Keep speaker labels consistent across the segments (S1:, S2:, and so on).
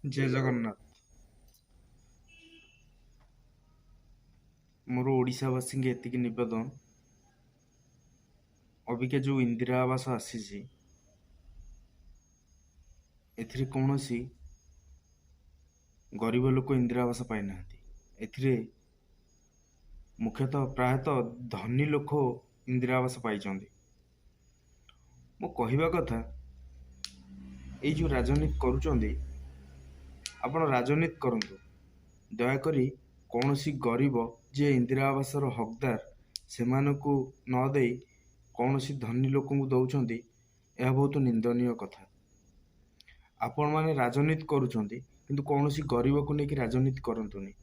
S1: जय जगन्नाथ। मोर ओडिशावासी एतिकी निवेदन, अबिका जो इंदिरा आवास आसी एथिरे कौनसी गरीब लोक इंदिरा आवास पाई ना। एथिरे मुख्यतः प्रायतः धनी लोक इंदिरा आवास पाई। मो कहवा कथा ये जो राजनीति करुचंदी, आपण राजनीति करंतु, दयाकरी कौनसी गरीब जे इंदिरा आवास हकदार से न दे कौनसी धनी लोक दौरान, यह बहुत निंदनीय कथा। आपण माने राजनीति करुचंदी किंतु कौनसी गरीब को लेकिन राजनीति करंतुनी।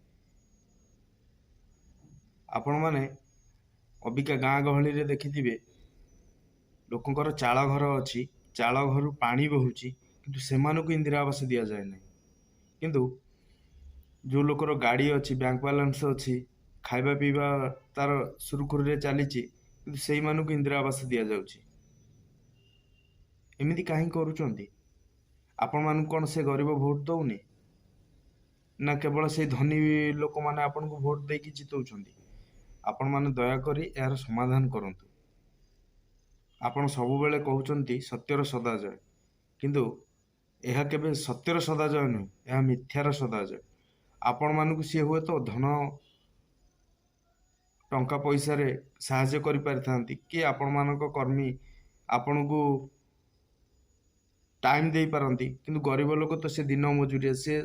S1: आपण माने अबिका गाँ गहली रे देखिथिबे लोकंकर चाळ घर अछि, चाळ घर पानी बहुची किंतु सेमानकु इंदिरा आवास दिया जाए नहीं। किंतु जो लोकर गाड़ी अच्छी, बैंक बैलेंस अच्छी, खाइबा पीवा तार सुरुखुरु रे चलीची, किंतु सेई मानकु इंदिरा आवास दिया जाउची। एमिति काहे करूचंती? आपण मानकु कोन से गरीब भोट दउनी ना केवल से धनी लोक माने आपन को भोट देकी जितौचंती? आपण माने दया करी यार समाधान करंतु। आपण सब बेले कहउचंती सत्यर सदा जय, किंतु यह केबे सत्यर सदा जय नुह, यह मिथ्यार सदा जय। आपण मानकु सी हुए तो धन टंका पैसा रे साहाय्य करि पारिथांती कि आपण मानक कर्मी आपण को टाइम दे पारंती, किंतु गरीब लोक तो से दिन मजूरी से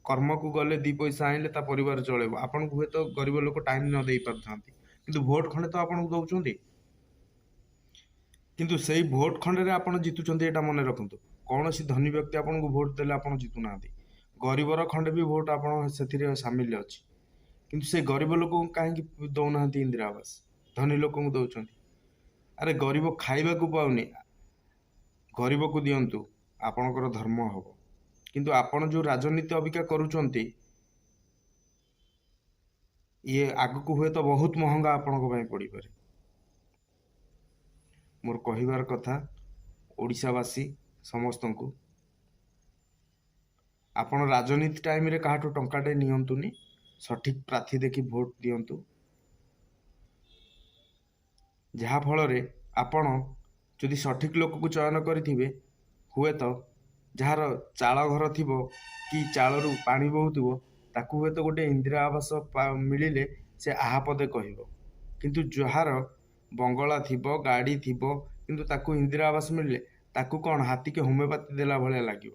S1: कर्म को गले दी पैसा आइले ता परिवार चलेबो। आपण को हुए तो गरीब लोक टाइम न दे पारथांती, किंतु भोट खंडे तो आपण को दउचंती। किंतु सेई भोट खंडे रे आपण जितुचंती, एटा मने रखंतु। कौनसी धनी व्यक्ति आपण को भोट देले आपण जितु नांती, गरीबर खंडे भी भोट आपण सेथिरे शामिल अछि। किंतु से गरीब लोक काहे दौना इंदिरा आवास, धनी लोक दौरान? अरे गरीब खाइबा को पाउनी, गरीब को दियंतु, आपणकर धर्म हब। किंतु आपण जो राजनीति अबिका करूचंती, ये आग को हुए तो बहुत महंगा आपण पड़ी पारे। मोर कहिबार कथा ओडिशावासी समस्त को, आपण राजनीति टाइम रे काहाठू टंकाटे नियंतुनी, सठिक प्रार्थी देखि भोट दियंतु। जहा फल रे आपण जदि सठिक लोक को चयन करिथिबे, हुए तो जार चाळ घर थिबो कि चाळरू पानी बहुथिबो, ताकू हुए तो गोटे इंदिरा आवास मिलिले से आहा पदे कहबो। किंतु जहार बंगला थिबो, गाड़ी थिबो, किंतु ताकू इंदिरा आवास मिलिले ताकू कौन हाथी के होमियोपैथी देला भले लागियो।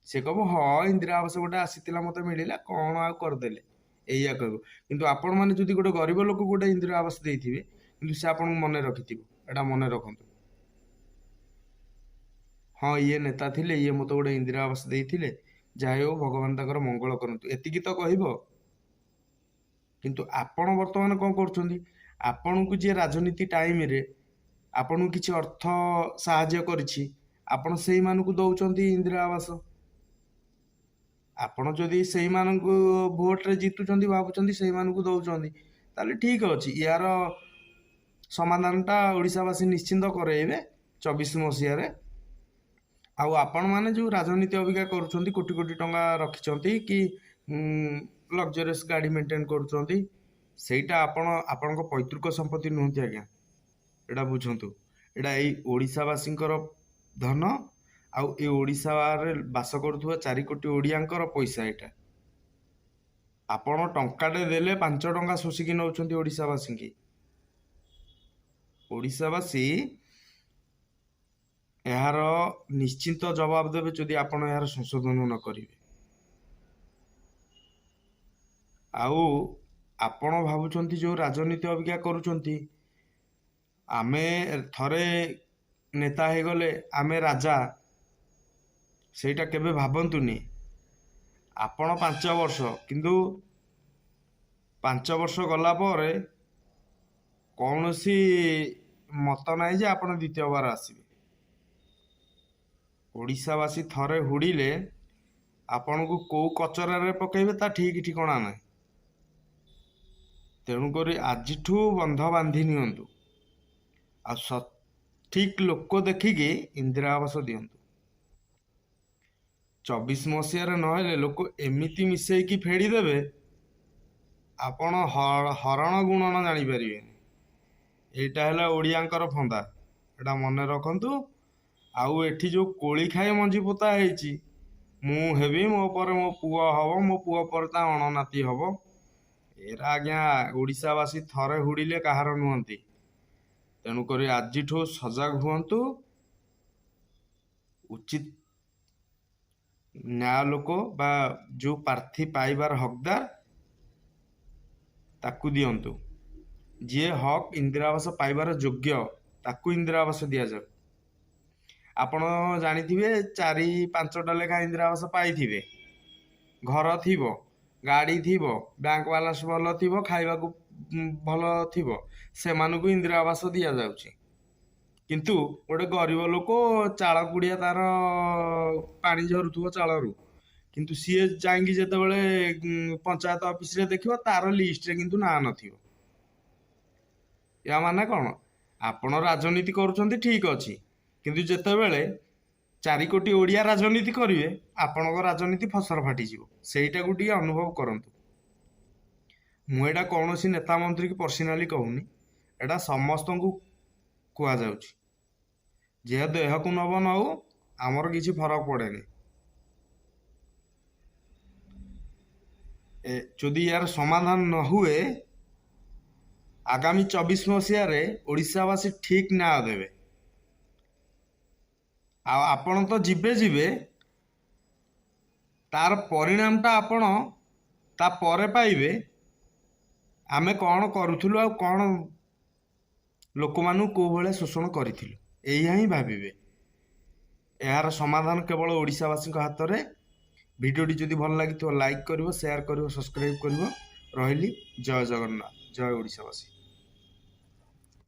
S1: से कहबो हाँ इंदिरा आवास गोटे आसीतिला मते मिलिला, कौन आ करदेले, एया कहबो। किंतु आपण माने जदि गोटे गरीब लोक गोटे इंदिरा आवास देइथिबे, किंतु से आपण मने रखिथिबो, एटा मने रखंतु। हाँ ये नेता थिले, ये मत गोटे इंदिरा आवास देइथिले, जाय हो भगवान ताकर मंगल करंतु, एतिकी तो कहबो। किंतु आपण वर्तमान कोन करछंदी? आपण को जे राजनीति टाइम रे आपण को किछि अर्थ सहाय्य करछि, आपण सेही मान को दउचंती इंदिरा आवास। आपण जदि सेही मान को भोट रे जितुचंती, भाबुचंती सेही मान को दउचंती, ताले ठीक अछि। यार समाधानटा ओडिशावासी निश्चिंत करेइबे 24 मसिया रे। आउ आपण माने जो राजनीति अभिका करुचंती, कोटी कोटी टंका रखिचंती कि लग्जरियस गाड़ी मेंटेन करुचंती, सेटा आपण आपणक पैतृक संपत्ति नुहति आज्ञा। एटा बुझंतु, एटा एई ओडिशावासींकर धन, आउ ए ओडिशा रे बास करुथुवा 4 कोटी ओडियांकर पैसा। एटा आपण टंकाटे देले 5 टंका शोषिकी नउचंती ओडिशावासी की। ओडिशावासी यार निश्चिंत जवाब देवे जदि आपण यार संशोधन न करिवे। आउ आपण भाबुचंती जो राजनीति अभिका करुचंती, आमे थरे नेता हे गले आमे राजा, सेटा केबे भाबंतुनी। आपण 5 वर्ष, किंतु 5 वर्ष गला परे कौनसी मत नाइ जे आपण द्वितीय बार आसीबे। ओडिशावासी थरे हुड़िले आपण को कौ कचरा रे पकेबे ता ठीक ठिकाना ना। तेणुक आजिठू बंध बांधि नियंतु, आ सठिक लोक देखिकी इंदिरा आवास दियंतु। 24 ନହେଲେ ଲୋକ ଏମିତି ମିଶେଇକି ଫେଡ଼ିଦେବେ ଆପଣ ହରଣ ଗୁଣନ ଜାଣିପାରିବେନି। ଏଇଟା ହେଲା ଓଡ଼ିଆଙ୍କର ଫନ୍ଦା, ଏଇଟା ମନେ ରଖନ୍ତୁ। ଆଉ ଏଠି ଯେଉଁ କୋଳି ଖାଇ ମଞ୍ଜି ପୋତା ହେଇଛି, ମୁଁ ହେବି, ମୋ ପରେ ମୋ ପୁଅ ହବ, ମୋ ପୁଅ ପରେ ତା ଅଣନାତି ହବ, ଏରା ଆଜ୍ଞା ଓଡ଼ିଶାବାସୀ ଥରେ ହୁଡ଼ିଲେ କାହାର ନୁହନ୍ତି। ତେଣୁକରି ଆଜିଠୁ ସଜାଗ ହୁଅନ୍ତୁ। ଉଚିତ ନ୍ୟାୟ ଲୋକ ବା ଯେଉଁ ପ୍ରାର୍ଥୀ ପାଇବାର ହକଦାର ତାକୁ ଦିଅନ୍ତୁ। ଯିଏ ହକ୍ ଇନ୍ଦିରା ଆବାସ ପାଇବାର ଯୋଗ୍ୟ ତାକୁ ଇନ୍ଦିରା ଆବାସ ଦିଆଯାଉ। ଆପଣ ଜାଣିଥିବେ 4-5ଟା ଲେଖା ଇନ୍ଦିରା ଆବାସ ପାଇଥିବେ, ଘର ଥିବ, ଗାଡ଼ି ଥିବ, ବ୍ୟାଙ୍କ ବାଲାନ୍ସ ଭଲ ଥିବ, ଖାଇବାକୁ ଭଲ ଥିବ, ସେମାନଙ୍କୁ ଇନ୍ଦିରା ଆବାସ ଦିଆଯାଉଛି। କିନ୍ତୁ ଗୋଟେ ଗରିବ ଲୋକ ଚାଳ କୁଡ଼ିଆ, ତାର ପାଣି ଝରୁଥିବ ଚାଳରୁ, କିନ୍ତୁ ସିଏ ଯାଇକି ଯେତେବେଳେ ପଞ୍ଚାୟତ ଅଫିସରେ ଦେଖିବ ତାର ଲିଷ୍ଟରେ କିନ୍ତୁ ନାଁ ନଥିବ। ୟା ମାନେ କ'ଣ? ଆପଣ ରାଜନୀତି କରୁଛନ୍ତି ଠିକ୍ ଅଛି, କିନ୍ତୁ ଯେତେବେଳେ 4 କୋଟି ଓଡ଼ିଆ ରାଜନୀତି କରିବେ ଆପଣଙ୍କ ରାଜନୀତି ଫସର ଫାଟିଯିବ। ସେଇଟାକୁ ଟିକେ ଅନୁଭବ କରନ୍ତୁ। ମୁଁ ଏଇଟା କୌଣସି ନେତା ମନ୍ତ୍ରୀକି ପର୍ସନାଲି କହୁନି, ଏଇଟା ସମସ୍ତଙ୍କୁ କୁହାଯାଉଛି। ଯିଏ ଦେହକୁ ନବ ନଉ, ଆମର କିଛି ଫରକ ପଡ଼େନି। ଯଦି ୟାର ସମାଧାନ ନ ହୁଏ, ଆଗାମୀ 24 ମସିହାରେ ଓଡ଼ିଶାବାସୀ ଠିକ୍ ନ୍ୟାୟ ଦେବେ। ଆଉ ଆପଣ ତ ଯିବେ ଯିବେ, ତାର ପରିଣାମଟା ଆପଣ ତାପରେ ପାଇବେ। ଆମେ କ'ଣ କରୁଥିଲୁ ଆଉ କ'ଣ ଲୋକମାନଙ୍କୁ କେଉଁ ଭଳିଆ ଶୋଷଣ କରିଥିଲୁ, ଏଇଆ ହିଁ ଭାବିବେ। ଏହାର ସମାଧାନ କେବଳ ଓଡ଼ିଶାବାସୀଙ୍କ ହାତରେ। ଭିଡ଼ିଓଟି ଯଦି ଭଲ ଲାଗିଥିବ ଲାଇକ୍ କରିବ, ସେୟାର କରିବ, ସବସ୍କ୍ରାଇବ୍ କରିବ। ରହିଲି। ଜୟ ଜଗନ୍ନାଥ, ଜୟ ଓଡ଼ିଶାବାସୀ।